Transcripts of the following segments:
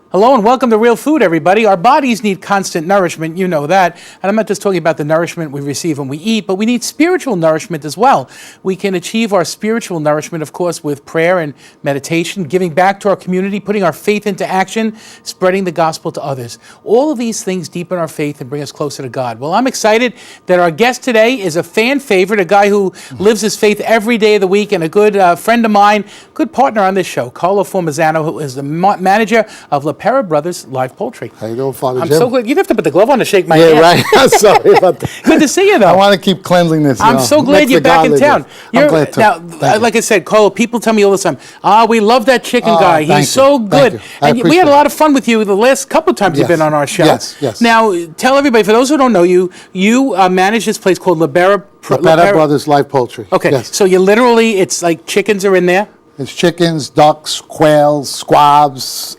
Hello and welcome to Real Food, everybody. Our bodies need constant nourishment, you know that. And I'm not just talking about the nourishment we receive when we eat, but we need spiritual nourishment as well. We can achieve our spiritual nourishment, of course, with prayer and meditation, giving back to our community, putting our faith into action, spreading the gospel to others. All of these things deepen our faith and bring us closer to God. Well, I'm excited that our guest today is a fan favorite, a guy who lives his faith every day of the week, and a good friend of mine, good partner on this show, Carlo Formazano, who is the manager of Bianco Brothers Live Poultry. How you doing, Father I'm Jim? so glad. You'd have to put the glove on to shake my hand. Yeah, right. I'm sorry about that. Good to see you, though. I want to keep cleanliness. I'm so glad you're back in town. I'm glad to. Now, like I said, Carlo, people tell me all the time, we love that chicken guy. He's so good. And we had a lot of fun with you the last couple of times you've been on our show. Yes. Now, tell everybody, for those who don't know you, you manage this place called Bianco Brothers Live Poultry. Okay, yes. So you literally, it's like chickens are in there? It's chickens, ducks, quails, squabs,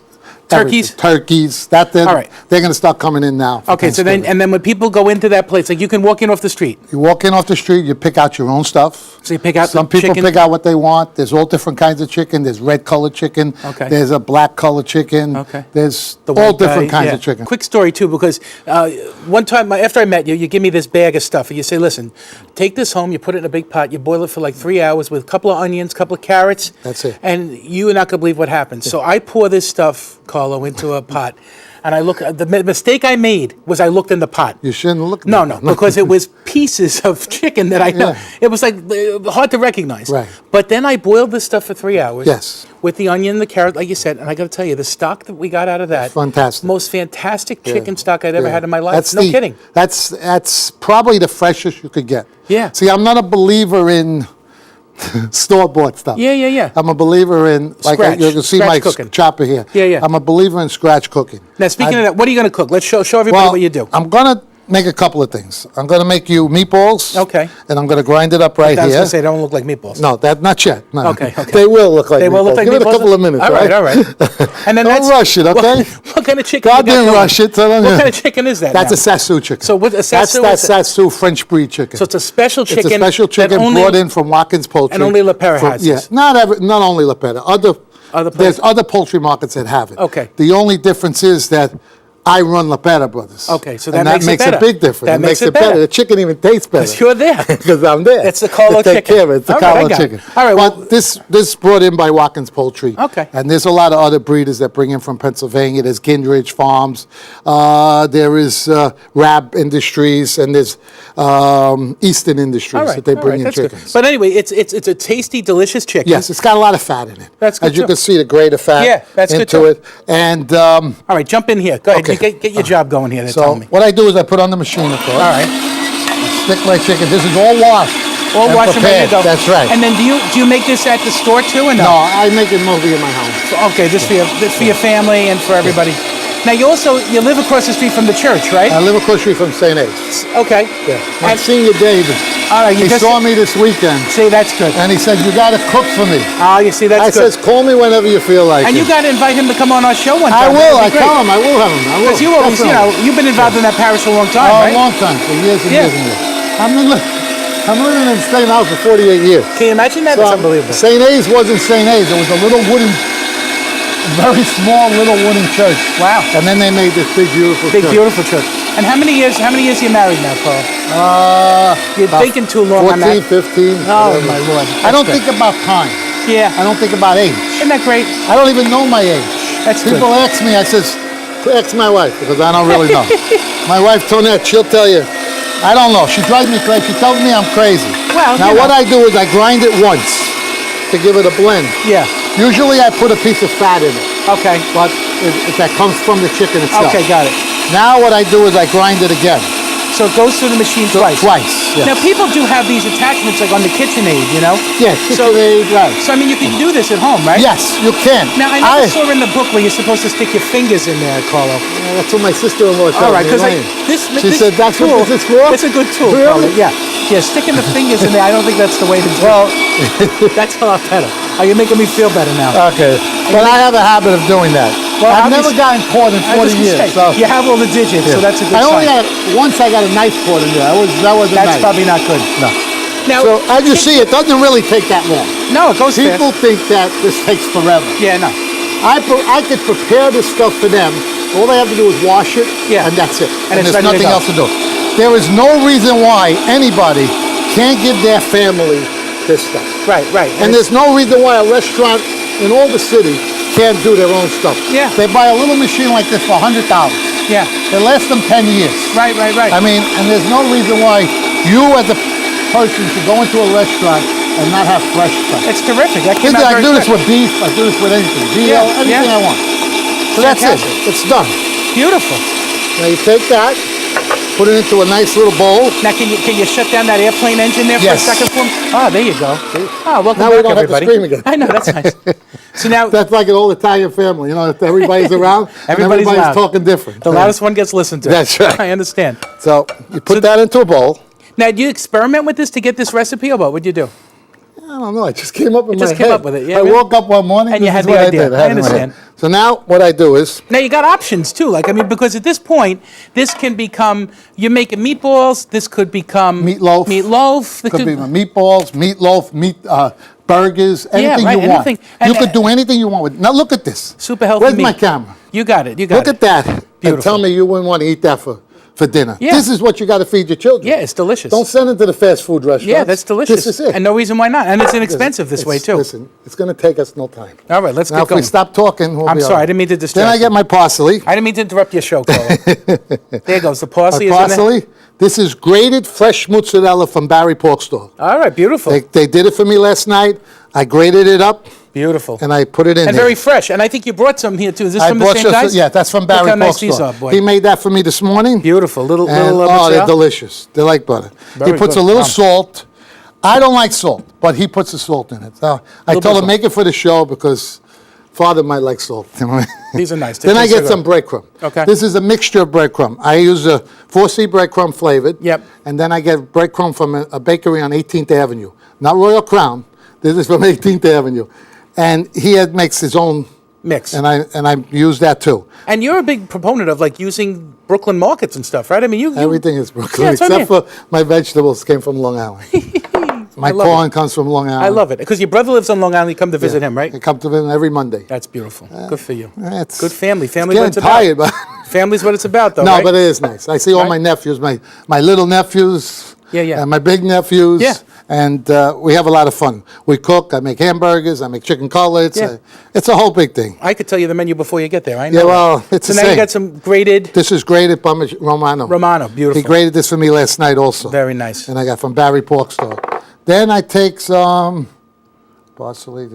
turkeys. That All right. They're going to start coming in now. Okay, so then when people go into that place, like you can walk in off the street. You walk in off the street, you pick out your own stuff. So you pick out Some the people chicken? pick out what they want. There's all different kinds of chicken. There's red colored chicken. Okay. There's a black colored chicken. Okay. There's The all white different guy, kinds of chicken. Quick story too, because one time after I met you, you give me this bag of stuff, and you say, "Listen, take this home. You put it in a big pot. You boil it for like 3 hours with a couple of onions, a couple of carrots. That's it. And you are not gonna believe what happens. So I pour this stuff, Carlo, into a pot, and I look. The mistake I made was I looked in the pot. You shouldn't look. No, because it was pieces of chicken that I know. Yeah. It was like hard to recognize. Right. But then I boiled this stuff for 3 hours. Yes. With the onion and the carrot, like you said, and I got to tell you, the stock that we got out of that, fantastic. most fantastic chicken stock I'd ever had in my life. That's No kidding. That's probably the freshest you could get. Yeah. See, I'm not a believer in store-bought stuff. Yeah. I'm a believer in, like Scratch. you can see Scratch my cooking. chopper here. Yeah. I'm a believer in scratch cooking. Now, speaking of that, what are you going to cook? Let's show everybody what you do. I'm going to make a couple of things. I'm going to make you meatballs. Okay. And I'm going to grind it up right I was here. going to say, they don't look like meatballs. No, not yet. No. Okay. They will look like They meatballs. will look like Give meatballs? it a couple of minutes, All right. And then Don't rush it, okay? What kind of chicken? God you got didn't going? rush it. What kind of chicken is that? That's now? a Sasu chicken. So what a Sasu That's is? Sasu French breed chicken. So it's a special chicken. It's a special chicken brought in from Watkins Poultry. And only La Pera has Yeah, this. not only La Pera. Other There's other poultry markets that have it. Okay. The only difference is that I run La Pera Brothers. Okay, so and that makes it better. a big difference. That makes it better. The chicken even tastes better. Because you're there. Because I'm there. It's the Carlo to take chicken. Care of it. It's the All right, I Carlo got it. chicken. All right, well- But this brought in by Watkins Poultry. Okay. And there's a lot of other breeders that bring in from Pennsylvania. There's Gindridge Farms. There is Rab Industries, and there's Easton Industries that they bring in that's chickens. good. But anyway, it's a tasty, delicious chicken. Yes, it's got a lot of fat in it. That's good As you too. can see, the grade of fat Yeah, that's good into too. it. And All right, jump in here. Go ahead. Okay. You get your job going here. so Tell me. what I do is I put on the machine, of course. All right. Stick my chicken. This is all washed. All and wash and ready to prepared. go. That's right. And then do you make this at the store too, or no? No, I make it mostly in my home. Okay, just for your family and for everybody. Now you live across the street from the church, right? I live across the street from St. A's. Okay. Yeah. My And- senior David. All right, He saw me this weekend, See, that's good. and he said, "You got to cook for me." Oh, you see, that's I good. says, "Call me whenever you feel like And it." you got to invite him to come on our show one I time. will. I That'd be tell great. him. I will have him. I will. Because you always, Definitely. you've been involved in that parish for a long time, Oh, right? a long time, for years and Yeah. years and years. I'm living in St. House for 48 years. Can you imagine that? That's unbelievable. St. A's wasn't St. A's. It was a little wooden, very small little wooden church. Wow. And then they made this big, beautiful Big, church. beautiful church. And how many years are you married now, Paul? You're About thinking too long on 14, that. 15. Oh, whatever. my Lord. I don't That's think about time. good. Yeah. I don't think about age. Isn't that great? I don't even know my age. That's People good. ask me, I says, ask my wife, because I don't really know. My wife, Tonette, she'll tell you, I don't know. She drives me crazy. She tells me I'm crazy. Well, now you know. what I do is I grind it once to give it a blend. Yeah. Usually I put a piece of fat in it, Okay. but that comes from the chicken itself. Okay, got it. Now what I do is I grind it again. So it goes through the machine twice. Twice, yes. Now people do have these attachments like on the KitchenAid, you know? Yeah, So, KitchenAid, right. so I mean, you can do this at home, right? Yes, you can. Now I never saw in the book where you're supposed to stick your fingers in there, Carlo. That's what my sister-in-law told All right, me. because Elaine. this said, "That's tool, what this is for?" It's a good tool, Really? Carlo. Yeah, sticking the fingers in there. I don't think that's the way to do it. Well, That's a lot better. Oh, you're making me feel better now. Okay. But I have a habit of doing that. Well, I've never gotten caught in 40 years. So. You have all the digits, so that's a good sign. Once I got a knife caught in there. That wasn't That's nice. probably not good. No. Now, So as you see, it doesn't really take that long. no, it goes People fast. think that this takes forever. Yeah, no. I could prepare this stuff for them. All they have to do is wash it, Yeah. and that's it. And it's there's ready to nothing go. else to do. There is no reason why anybody can't give their family this stuff. Right. And there's no reason why a restaurant in all the city can't do their own stuff. Yeah. They buy a little machine like this for $100. Yeah. It lasts them 10 years. Right. I mean, and there's no reason why you as a person should go into a restaurant and not have fresh stuff. It's terrific. That came Listen, out I very do this quick. with beef. I do this with anything. Yeah, Anything I want. So that's it. Fantastic. It's done. Beautiful. Now you take that, put it into a nice little bowl. Now, can you shut down that airplane engine there for Yes. a second for me? Oh, there you go. Oh, welcome Now we back, don't have to everybody. scream again. I know, that's nice. So now, That's like an old Italian family. You know, if everybody's around, and Everybody's loud. talking different. the loudest one gets listened to. That's right. I understand. So you put that into a bowl. Now, do you experiment with this to get this recipe, or what would you do? I don't know. I just came up in my just head. came up with it, yeah, I really? woke up one morning And you this had is the what idea. I did. I had it in my head. understand. So now what I do is Now, you got options, too. Like, I mean, because at this point, this can become, you're making meatballs, this could become... Meatloaf. Meatloaf. could be meatballs, meatloaf, burgers, anything right, you want. anything. And, You could do anything you want with. Now look at this. Super healthy Where's meat. my camera? You got it. Look at that. And Beautiful. tell me you wouldn't want to eat that for dinner. Yeah. This is what you got to feed your children. Yeah, it's delicious. Don't send them to the fast food restaurants. Yeah, that's delicious. This is it. And no reason why not. And it's inexpensive this way, too. Listen, it's going to take us no time. All right, let's Now, get if going. we stop talking, we'll I'm be all sorry, I right. didn't mean to distract Then I you. get my parsley. I didn't mean to interrupt your show, Carl. There goes. The My parsley is in there. parsley. This is grated fresh mozzarella from Barry Pork Store. All right, beautiful. They did it for me last night. I grated it up Beautiful. and I put it in And there. very fresh. And I think you brought some here, too. Is this I from the bought same just- guys? Yeah, that's from Look Barry how nice Pork these Store. are, boy. He made that for me this morning. Beautiful. Little And, they're mozzarella. delicious. They're like butter. Very He puts good. a little Yum. salt. I don't like salt, but he puts the salt in it. So I Little told bit him make it for the show because Father might like salt. You know what I mean? These are nice. They Then I taste get so some good. breadcrumb. Okay. This is a mixture of breadcrumb. I use a 4C breadcrumb flavored. Yep. And then I get breadcrumb from a bakery on 18th Avenue. Not Royal Crown. This is from 18th Avenue. And makes his own Mix. and I use that too. And you're a big proponent of, like, using Brooklyn markets and stuff, right? I mean, you Everything is Brooklyn Yeah, that's what I except for my vegetables came from Long Island. My love corn comes from Long Island. I love it. Because your brother lives on Long Island. You come to visit him, right? I come to him every Monday. That's beautiful. Good for you. It's- Good family. It's Family what getting it's tired, about. but Family's what it's about, though, no, right? but it is nice. I see all Right? my nephews, my little nephews, Yeah. and my big nephews, Yeah. and we have a lot of fun. We cook. I make hamburgers. I make chicken cutlets. Yeah. It's a whole big thing. I could tell you the menu before you get there. I know. Yeah, well, that. it's So the now you same. got some grated This is grated Parmesan Romano. Romano. Beautiful. He graded this for me last night also. Very nice. And I got from Barry Pork Store. Then I take some parsley.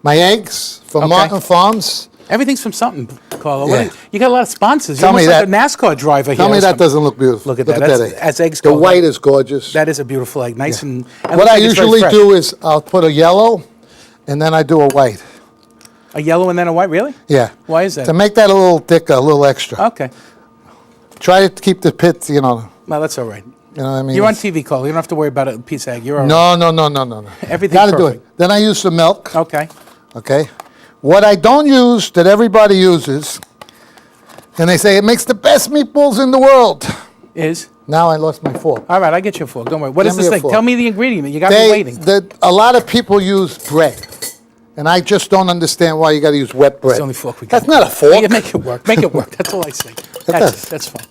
My eggs from Okay. Martin Farms. Everything's from something, Carlo. Yeah. You got a lot of sponsors. Tell You're me almost like a NASCAR driver here. Tell me or that something. doesn't look beautiful. Look at that. That's- egg. as eggs The go, white that- is gorgeous. That is a beautiful egg. Nice and what looks I like it's very usually fresh. do is I'll put a yellow, and then I do a white. A yellow and then a white, really? Yeah. Why is that? To make that a little thicker, a little extra. Okay. Try to keep the pits, you know. Well, that's all right. You know what I mean? You're on TV, Carlo. You don't have to worry about a piece of egg. You're all right. No. Everything's Got to do perfect. it. Then I use some milk. Okay. Okay. What I don't use that everybody uses, and they say it makes the best meatballs in the world. Is? Now I lost my fork. All right, I get your fork. Don't worry. What is Give me this a thing? fork. Tell me the ingredient. You got me waiting. A lot of people use bread, and I just don't understand why you got to use wet bread. That's the only fork we got. That's not a fork. Yeah, make it work. Make it work. That's all I say. does. That's fine.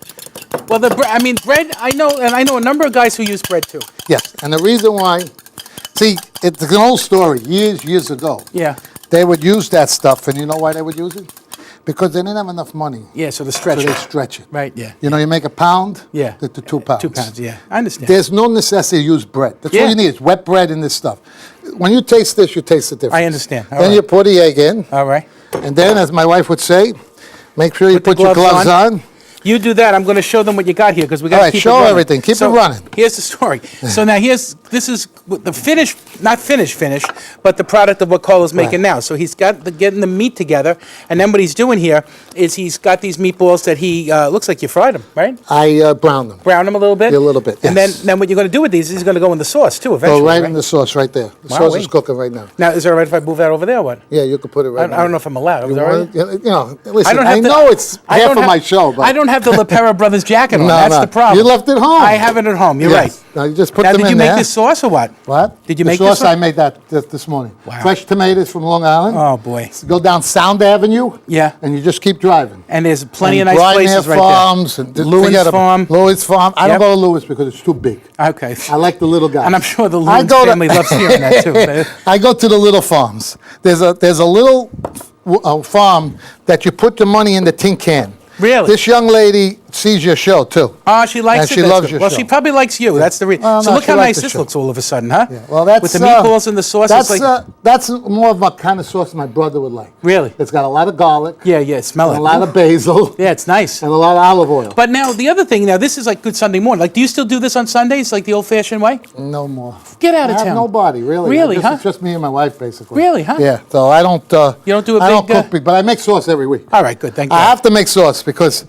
Well, bread, I know, and I know a number of guys who use bread too. Yes, and the reason why, see, it's an old story. Years ago, Yeah. they would use that stuff, and you know why they would use it? Because they didn't have enough money, Yeah, so the so stretch. they stretch it. Right, yeah. You know, you make a pound. Yeah. To 2 pounds. 2 pounds, yeah. I understand. There's no necessity to use bread. That's Yeah. all you need is wet bread in this stuff. When you taste this, you taste the difference. I understand. All Then right. you pour the egg in, All right. and then, as my wife would say, make sure you Put the put your gloves gloves on. You do that. I'm going to show them what you got here because we got All to right, keep show it running. everything. Keep it running. Here's the story. So now this is the finish, not finish, but the product of what Carlo's making now. So he's getting the meat together, and then what he's doing here is he's got these meatballs that he looks like you fried them, right? I browned them. Brown them a little bit. A little bit. And yes. then what you're going to do with these is going to go in the sauce too eventually. Go right in the sauce right there. The sauce is cooking right now. Now, is it all right if I move that over there or what? Yeah, you can put it right. I don't know if I'm allowed. Is that right? You know, listen. I know it's half of my show, but I don't have the LaPera Brothers jacket on. No, That's no. the problem. You left it home. I have it at home. You're Yes. right. Now you just put Now, them did you in make there. this sauce or what? What? Did you the make sauce? this? I made that this morning. Wow. Fresh tomatoes from Long Island. Oh boy. Go down Sound Avenue. Yeah. And you just keep driving. And there's plenty And of nice Brynier places right Farms there. and Lewis Farm. Lewis Farm. I Yep. don't go to Lewis because it's too big. Okay. I like the little guys. And I'm sure the I Lewis go to- family loves hearing that too. I go to the little farms. There's a little farm that you put the money in the tin can. Really? This young lady sees your show too. Oh, she likes And it. she That's loves good. your Well, show. she probably likes you. That's the reason. Well, So no, look she how likes nice the this show. looks all of a sudden, huh? Yeah. Well, that's with the meatballs and the sauce. That's it's like, that's more of a kind of sauce my brother would like. Really? It's got a lot of garlic. yeah, smell And it. a lot of basil. Yeah, it's nice. And a lot of olive oil. But now the other thing, this is like good Sunday morning. Like, do you still do this on Sundays, like the old-fashioned way? No more. Get out of I have town. nobody, really. Really, huh? It's just me and my wife, basically. Really, huh? Yeah. So I don't. You don't do a I don't big, cook big, but I make sauce every week. All right, good. Thank you. I have to make sauce because.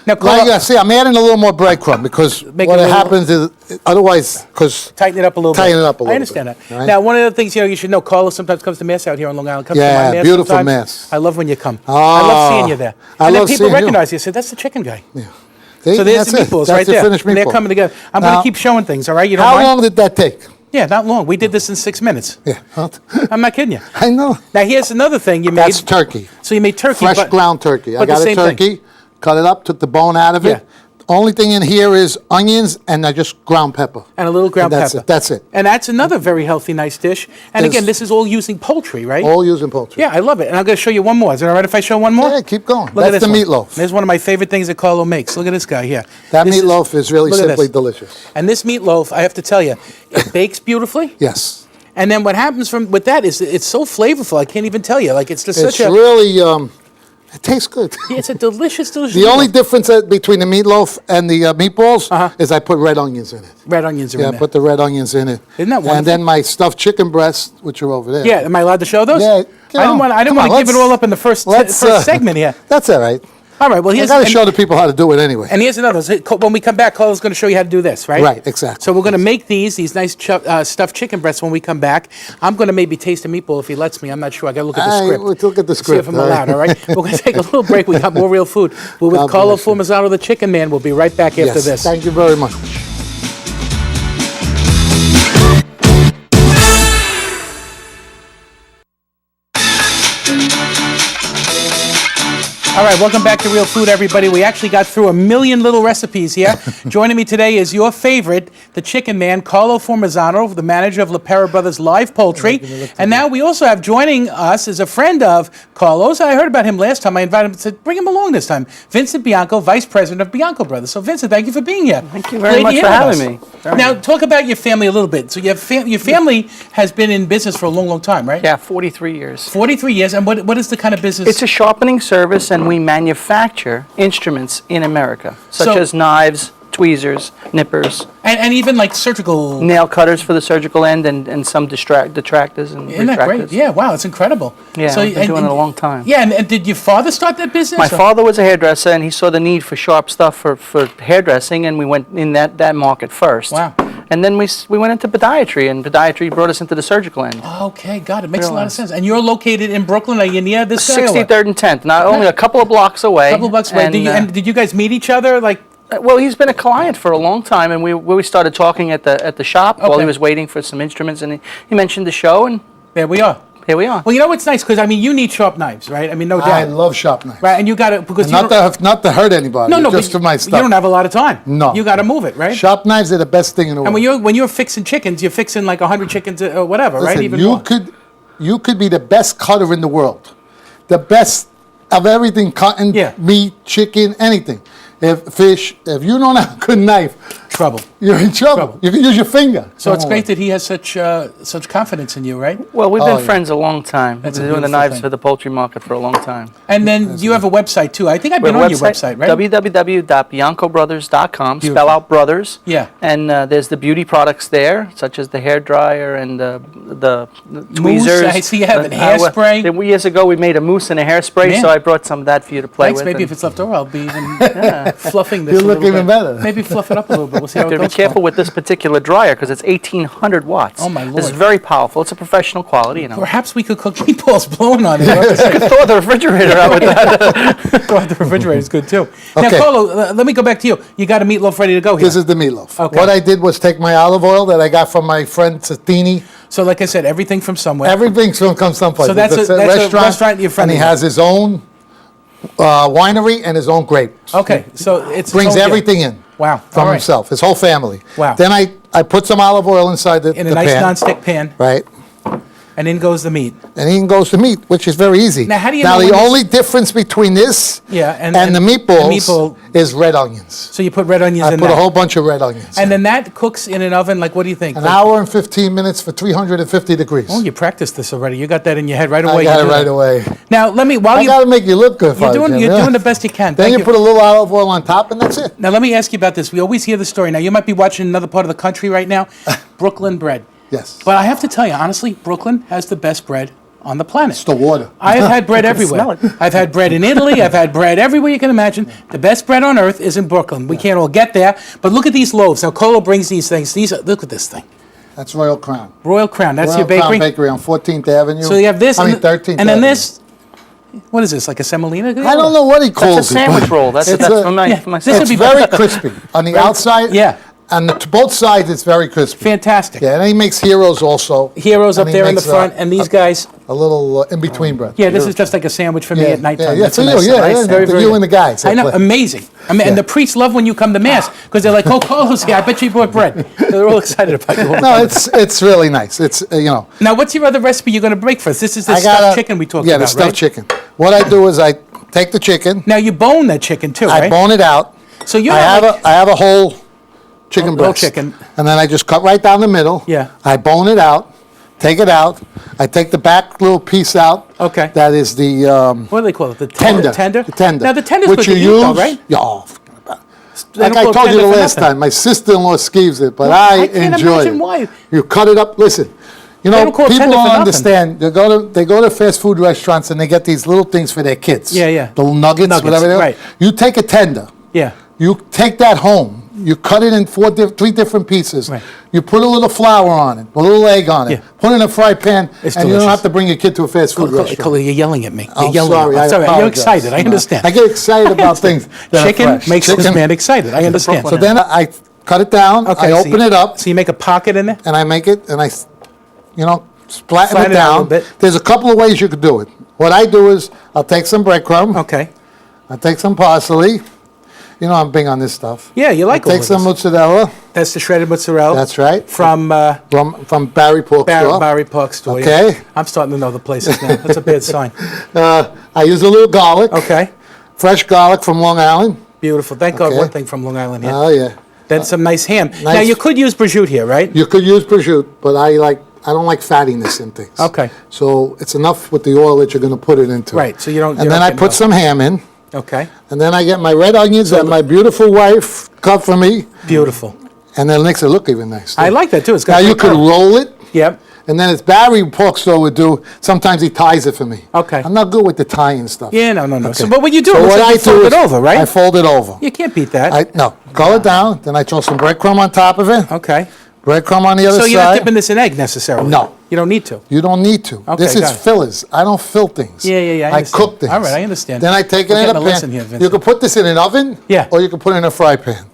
Now, Well, yeah, see, I'm adding a little more breadcrumb because Make what it a little- happens is, otherwise, because Tighten it up a little bit. Tighten it up a little I understand bit, that. all right? Now, one of the things you should know, Carlos sometimes comes to Mass out here on Long Island. Comes Yeah, to my Mass beautiful sometimes. Mass. I love when you come. I love seeing you there. I And then love people seeing you. recognize you. Say, that's the chicken guy. See, So there's that's the it. meatballs That's right the there. finished And they're meatball. coming together. I'm going Now, to keep showing things, all right? You don't How mind? long did that take? Yeah, not long. We did this in 6 minutes. Yeah, I'm not kidding you. I know. Now, here's another thing you made. That's turkey. So you made turkey. Fresh but- ground turkey. I but the got a same thing. turkey, cut it up, took the bone out of Yeah. it. Only thing in here is onions and I just ground pepper. And a little ground that's pepper. It. That's it. And that's another very healthy, nice dish. And There's- again, this is all using poultry, right? All using poultry. Yeah, I love it. And I'm going to show you one more. Is it all right if I show one more? Yeah, keep going. Look at That's this the one. meatloaf. There's one of my favorite things that Carlo makes. Look at this guy here. That This meatloaf is really look at simply this. delicious. And this meatloaf, I have to tell you, it bakes beautifully. Yes. And then what happens with that is it's so flavorful. I can't even tell you. Like it's just It's such a. really, it tastes good. It's a delicious, delicious. The only meatloaf. difference between the meatloaf and the meatballs is I put red onions in it. Red onions are Yeah, in I there. put the red onions in it. Isn't that And wonderful? then my stuffed chicken breasts, which are over there. Yeah, am I allowed to show those? Yeah, I didn't want to give it all up in the first segment here. That's all right. All right. Well, I here's got to and- show the people how to do it anyway. And here's another. So when we come back, Carlo's going to show you how to do this, right? Right, exactly. So we're going to make these nice stuffed chicken breasts when we come back. I'm going to maybe taste a meatball if he lets me. I'm not sure. I got to look at the script. We'll look at the See if script. I'm allowed, all right? We're going to take a little break. We got more real food. We're with God Carlo bless you. Formazano, the Chicken Man. We'll be right back after Yes, this. thank you very much. All right, welcome back to Real Food, everybody. We actually got through a million little recipes here. Joining me today is your favorite, the Chicken Man, Carlo Formazano, the manager of LaPera Brothers Live Poultry. And now we also have joining us is a friend of Carlo's. I heard about him last time. I invited him to bring him along this time. Vincent Bianco, Vice President of Bianco Brothers. So, Vincent, thank you for being here. Thank you very much for having me. Now, talk about your family a little bit. So, your family has been in business for a long, long time, right? Yeah, 43 years. 43 years. And what is the kind of business? It's a sharpening service, and we manufacture instruments in America, such So- as knives, tweezers, nippers, and even like surgical. nail cutters for the surgical end, and some detractors and Isn't that great? retractors. Yeah, wow, it's incredible. Yeah, we've been doing it a long time. Yeah, and did your father start that business? My or- father was a hairdresser, and he saw the need for sharp stuff for hairdressing, and we went in that market first. Wow. And then we went into podiatry, and podiatry brought us into the surgical end. Okay, got it. Makes a lot of Realize. sense. And you're located in Brooklyn. Are you near this guy? or what? 63rd and 10th, not only a couple of blocks away. A couple of bucks away. And, Did you guys meet each other? Like, well, he's been a client for a long time, and we started talking at the shop while Okay. he was waiting for some instruments, and he mentioned the show, and there we are. here we are. Well, you know what's nice? Because, I mean, you need sharp knives, right? I mean, no doubt. I love sharp knives. Right, and you got to, because you Not to hurt anybody, no, just but for my you stuff. don't have a lot of time. No. You got to move it, right? Sharp knives are the best thing in the world. And when you're fixing chickens, you're fixing like 100 chickens or whatever, right? Listen, Even you more. you could be the best cutter in the world, the best of everything, cutting Yeah. meat, chicken, anything. If you don't have a good knife, You're in trouble. You can use your finger. So it's great that he has such confidence in you, right? Well, we've been friends a long time. That's We've a been doing the beautiful knives thing. for the poultry market for a long time. And then you have a website too. I think I've been on your website, right? www.biancobrothers.com. Beautiful. Spell out brothers. Yeah. And there's the beauty products there, such as the hair dryer and the Mousse, tweezers. I see you have a hairspray. Years ago, we made a mousse and a hairspray, Man. so I brought some of that for you to play Thanks. with. Maybe and if it's left over, I'll be even fluffing this. You a look little even bit. better. Maybe fluff it up a little bit. We'll see how you it have to goes. be careful with this particular dryer because it's 1,800 watts. Oh, my This is Lord. very powerful. It's a professional quality, you know. Perhaps we could cook meatballs blowing on it. Throw the refrigerator out with that. The refrigerator is good too. Now, Okay. Carlo, let me go back to you. You got a meatloaf ready to go here. This is the meatloaf. Okay. What I did was take my olive oil that I got from my friend Satini. So, like I said, everything from somewhere. Everything's going to come someplace. So that's It's a restaurant you're friendly and he with. has his own winery and his own grapes. Okay, so it's Brings its own everything in. Wow. From All right. himself, his whole family. Wow. Then I put some olive oil inside the In a nice pan. non-stick pan, Right. and in goes the meat. And in goes the meat, which is very easy. Now, how do you Now, know the when this- only difference between this Yeah, and the meatballs meatball- is red onions. So you put red onions I in put that. a whole bunch of red onions. And then that cooks in an oven, like, what do you think? An Like- hour and 15 minutes for 350 degrees. Oh, you practiced this already. You got that in your head right I away. got You it do right that. away. Now, let me, while I you, got to make you look good. you're Father doing, Jim, you're yeah. doing the best you can. Then Thank you put a little olive oil on top, and that's it. Now, let me ask you about this. We always hear the story. Now, you might be watching another part of the country right now, Brooklyn bread. Yes. But I have to tell you, honestly, Brooklyn has the best bread on the planet. It's the water. I have had bread smell everywhere. it. I've had bread in Italy. I've had bread everywhere you can imagine. The best bread on earth is in Brooklyn. We can't all get there, but look at these loaves. Now, Colo brings these things. These are, look at this thing. That's Royal Crown. Royal Crown. That's Royal your bakery. Crown Bakery on 14th Avenue. So you have this. I mean, and 13th And then Avenue. this. What is this? Like a semolina? I don't know what he calls It's a it. sandwich but roll. That's it's from my, yeah, from my this would It's be very crispy. On the outside, Yeah. and both sides, it's very crispy. Fantastic. Yeah, and he makes heroes also. Heroes up And he there in the makes, front, and these guys. A little in-between bread. Yeah, this is just like a sandwich for me Yeah, at nighttime. yeah, That's for a you, nice, yeah, nice, yeah, very, for very you good. and the guys I know, that play. amazing. I mean, and the priests love when you come to mass because they're like, "Oh, Carlos here. I bet you brought bread." So they're all excited about you. No, it's really nice. It's Now, what's your other recipe you're going to break for us? This is the I got stuffed chicken we talked about, the stuffed right? chicken. What I do is I take the chicken, Now you bone that chicken too, I right? bone it out. So you're I not have like- I have a whole chicken Whole breast. chicken. And then I just cut right down the middle. Yeah. I bone it out, take it out. I take the back little piece out. Okay. That is the What do they call it? The tender. Tender. The tender. Now the tender's which good to you eat, use, though, right? Yeah, oh, forget about it. They Like don't I call it told you tender the for last nothing. time, my sister-in-law skeeves it, but Well, I I can't enjoy imagine it. why. You cut it up. Listen, you They know, don't call it people tender don't for nothing. understand. They go to fast food restaurants and they get these little things for their kids. Yeah, yeah. The little nuggets, Nuggets, whatever they are. right. You take a tender. Yeah. You take that home. You cut it in three different pieces. Right. You put a little flour on it, a little egg on it. Yeah. Put it in a fry pan, It's and you don't delicious. have to bring your kid to a fast food restaurant. Colo, you're yelling at me. You're I'm yelling sorry. At me. I'm sorry. You're apologize. excited. I No, understand. I get excited about things that are Chicken fresh. makes this Chicken. man excited. I understand. So then I cut it down. Okay, I so open you- it up, So you make a pocket in there. and I make it, and I, flatten Flatten it it out a down. little bit. There's a couple of ways you could do it. What I do is I'll take some breadcrumb. Okay. I'll take some parsley. You know I'm big on this stuff. Yeah, you like all Take of some this. mozzarella. That's the shredded mozzarella. That's right. From From Barry Pork Store. Barry Park Store. Okay. Yeah. I'm starting to know the places now. That's a bad sign. I use a little garlic. Okay. Fresh garlic from Long Island. Beautiful. Thank God Okay. one thing from Long Island here. Oh yeah. Then some nice ham. Now nice- you could use prosciutto here, right? You could use prosciutto, but I don't like fattiness in things. Okay. So it's enough with the oil that you're going to put it into. Right, so you don't- And you then don't I get put milk. some ham in, Okay. and then I get my red onions that my beautiful wife cut for me, Beautiful. and then it makes it look even nice. I like that too. It's got Now you good could curl. roll it. Yep. And then as Barry Pork Store would do, sometimes he ties it for me. Okay. I'm not good with the tying stuff. Yeah, no. Okay. So, but what you do, So it looks what like I you fold do it is over, right? I fold it over. You can't beat that. No, roll it down, then I throw some breadcrumb on top of it. Okay. Breadcrumb on the other So side. you're not dipping this in egg necessarily? No. You don't need to? You don't need to. Okay, This is got it. fillers. I don't fill things. Yeah, I I understand. cook things. All right, I understand. Then I take it We're in a getting a pan. lesson here, Vincent. You can put this in an oven. Yeah. Or you can put it in a fry pan.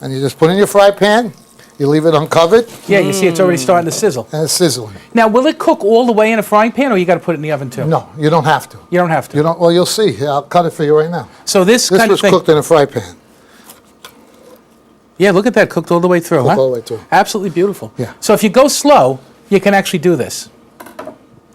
And you just put it in your fry pan. You leave it uncovered, Yeah, you see it's already starting to sizzle. and it's sizzling. Now, will it cook all the way in a frying pan, or you got to put it in the oven too? No, you don't have to. You don't have to. You don't. Well, you'll see. Here, I'll cut it for you right now. So this This kind was of thing. cooked in a fry pan. Yeah, look at that, cooked all the way through, Cooked huh? all the way through. Absolutely beautiful. Yeah. So if you go slow, you can actually do this.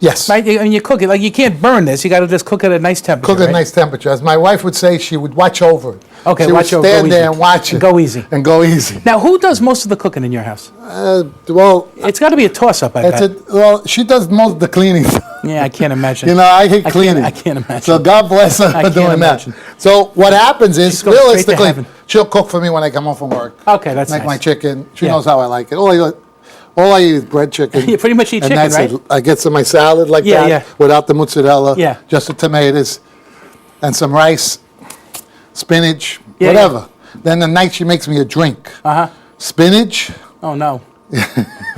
Yes. Right? And you cook it. Like, you can't burn this. You got to just cook it at a nice temperature, Cook at a right? nice temperature. As my wife would say, she would watch over it. Okay, she watch would over, stand go there easy. and watch And it. go easy. And go easy. Now, who does most of the cooking in your house? Well, It's got to be a toss-up, I bet. well, she does most of the cleaning. Yeah, I can't imagine. You know, I hate cleaning. I can't imagine. So God bless her I for can't doing imagine. that. So what happens is, She's going straight to realistically, heaven. she'll cook for me when I come home from work. Okay, that's Make nice. my chicken. She Yeah. knows how I like it. All I eat is bread chicken. You pretty much eat and chicken, that's right? it. I get some of my salad like Yeah, that, yeah. without the mozzarella. Yeah. Just the tomatoes and some rice, spinach, Yeah, whatever. Then the night she makes me a drink. Uh-huh. Spinach, Oh, no.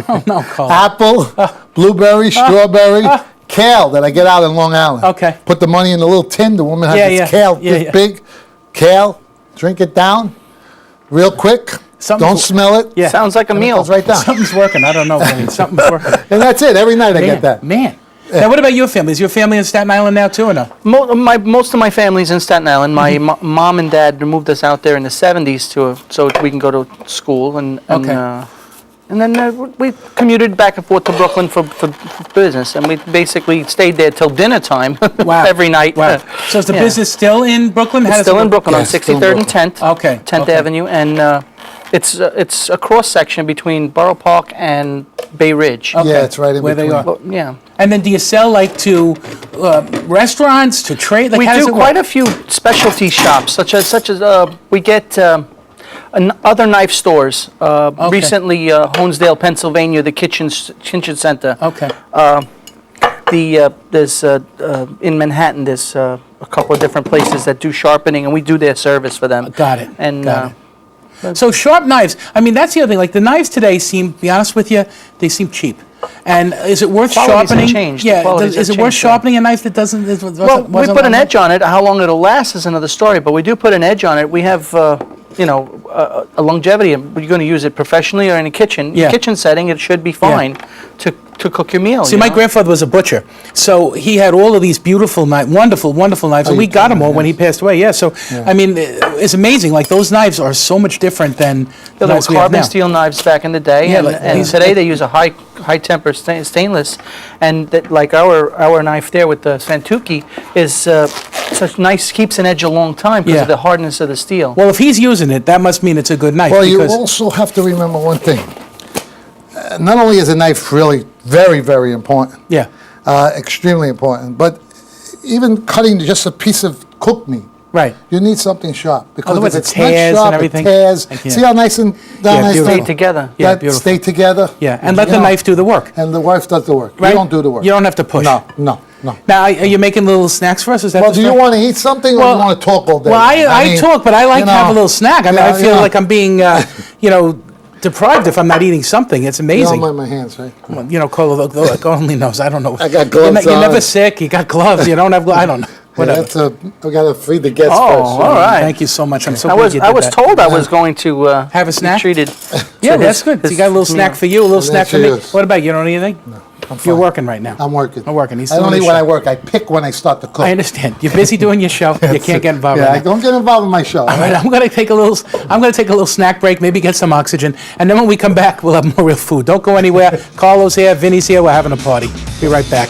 Oh, no, Carl. apple, blueberry, strawberry, kale that I get out in Long Island. Okay. Put the money in the little tin. The woman has Yeah, this yeah. kale, Yeah, this yeah. big kale. Drink it down real quick. Something's- Don't smell it. Yeah. Sounds like a And it meal. goes right down. Something's working. I don't know, Vinny. Something's working. And that's it. Every night I get that. Man. Now, what about your family? Is your family in Staten Island now, too, or no? Most of my family's in Staten Island. My mom and dad moved us out there in the 70s so we can go to school, and Okay. and then we commuted back and forth to Brooklyn for business, and we basically stayed there till dinner time Wow. every night. Wow. So is the Yeah. business still in Brooklyn? How It's does it still in work? Brooklyn on Yeah, still in 63rd and 10th. Okay, 10th okay. Avenue, and it's a cross section between Borough Park and Bay Ridge. Okay. Yeah, it's right in Where they between. are. Well, yeah. And then do you sell, like, to restaurants, to trade? Like, We how does do it quite work? a few specialty shops, such as we get other knife stores. Recently, Honesdale, Pennsylvania, the Kitchen Center. Okay. There's in Manhattan. There's a couple of different places that do sharpening, and we do their service for them. Got it. And Got it. So sharp knives, I mean, that's the other thing. Like, the knives today seem, to be honest with you, they seem cheap. And is it worth Qualities have sharpening? changed. The Yeah, qualities is have it worth changed, yeah. sharpening a knife that doesn't... well, we put an edge on it. How long it'll last is another story, but we do put an edge on it. We have, a longevity. You're going to use it professionally or in a kitchen. Yeah. Kitchen setting, it should be fine to cook your meal. See, my grandfather was a butcher, so he had all of these beautiful knives, wonderful, wonderful knives, and we you got can, them all when he yes. passed away. Yeah, so I mean, it's amazing. Like, those knives are so much different than the There were knives we have carbon now. steel knives back in the day, Yeah, and, like and these- today they use a high temper stainless, and that, like our knife there with the Santuki is such nice, keeps an edge a long time because Yeah. of the hardness of the steel. Well, if he's using it, that must mean it's a good knife. Well, you because, also have to remember one thing. Not only is a knife really very, very important, yeah, extremely important, but even cutting just a piece of cooked meat, right. you need something sharp. Because Otherwise if it it's not tears and sharp, everything. it tears. I can't. See how nice and Yeah, beautiful. Stay together. Yeah, that beautiful. stay together. Yeah, and let You the know, knife do the work. And the wife does the work. Right? You don't do the work. You don't have to push. No. Now, are you making little snacks for us? Is that Well, the do you story? want to eat something or do you want to talk all day? Well, I mean, talk, but I like you to have a know, little snack. I mean, yeah, I feel yeah. like I'm being, deprived if I'm not eating something. It's You amazing. don't mind my hands, right? Well, Carlo, God only knows. I don't know. I got gloves You're never on. sick. You got gloves. You don't have gloves. I don't know. Whatever. Yeah, I got to feed the guests Oh, first. all right. Thank you so much. I'm so I glad was you did I was that. told I was going to Have a be snack? treated. Yeah, to that's his- good. So his you got a little snack meal. for you, a little And snack that's for me. yours. What about you? You don't need anything? I'm You're fine. working right now. I'm working. I'm working. He's I doing don't eat his when show. I work. I pick when I start to cook. I understand. You're busy doing your show. You can't get involved Yeah, right now. don't get involved in my show. All right, I'm gonna take a little snack break, maybe get some oxygen, and then when we come back, we'll have more real food. Don't go anywhere. Carlo's here, Vinny's here. We're having a party. Be right back.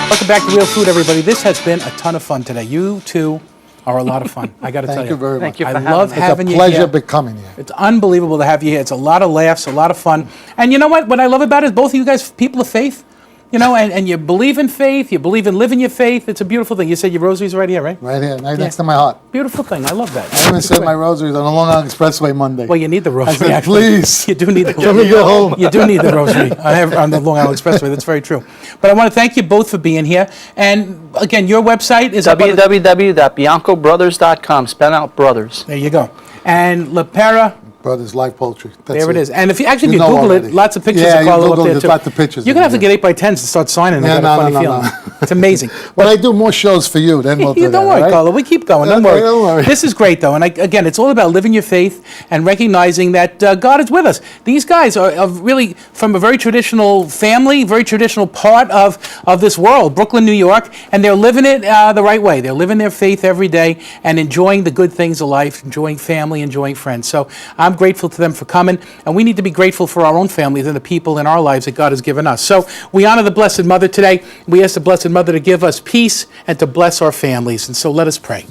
Welcome back to Real Food, everybody. This has been a ton of fun today. You two are a lot of fun. I got to tell you. Thank you very much. Thank you I for love having me. having It's a you pleasure here. becoming here. It's unbelievable to have you here. It's a lot of laughs, a lot of fun. And you know what? What I love about it is both of you guys, people of faith, and you believe in faith, you believe in living your faith. It's a beautiful thing. You said your rosary's right here, right? Right here, right next to my heart. Beautiful thing. I love that. I even said my rosaries on the Long Island Expressway Monday. Well, you need the rosary. said, actually. please. You do need the Let me go home. You do need the rosary on the Long Island Expressway. That's very true. But I want to thank you both for being here. And again, your website is up on the- www.biancobrothers.com. Spell out brothers. There you go. And La Pera Brothers Live Poultry. That's There it is. And if you You know Google already. it, lots of pictures Yeah, of you Carlo Google, up there there's too. lots of pictures You're of gonna have to him, get 8x10s to start signing. Yeah, I got a funny no. feeling. It's amazing. When I do more shows for you, then we'll do Don't that, worry, right? Carlo. We keep going. Don't Okay, worry. don't worry. This is great, though. And again, it's all about living your faith and recognizing that God is with us. These guys are really from a very traditional family, very traditional part of this world, Brooklyn, New York, and they're living it the right way. They're living their faith every day and enjoying the good things of life, enjoying family, enjoying friends. So I'm grateful to them for coming, and we need to be grateful for our own families and the people in our lives that God has given us. So we honor the Blessed Mother today. We ask the Blessed Mother to give us peace and to bless our families. And so let us pray.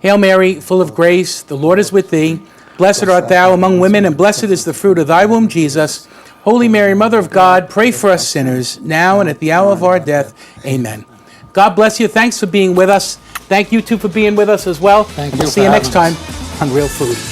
Hail Mary, full of grace, the Lord is with thee. Blessed art thou among women, and blessed is the fruit of thy womb, Jesus. Holy Mary, Mother of God, pray for us sinners, now and at the hour of our death. Amen. God bless you. Thanks for being with us. Thank you two for being with us as well. Thank We'll you see for you next having time on Real Food.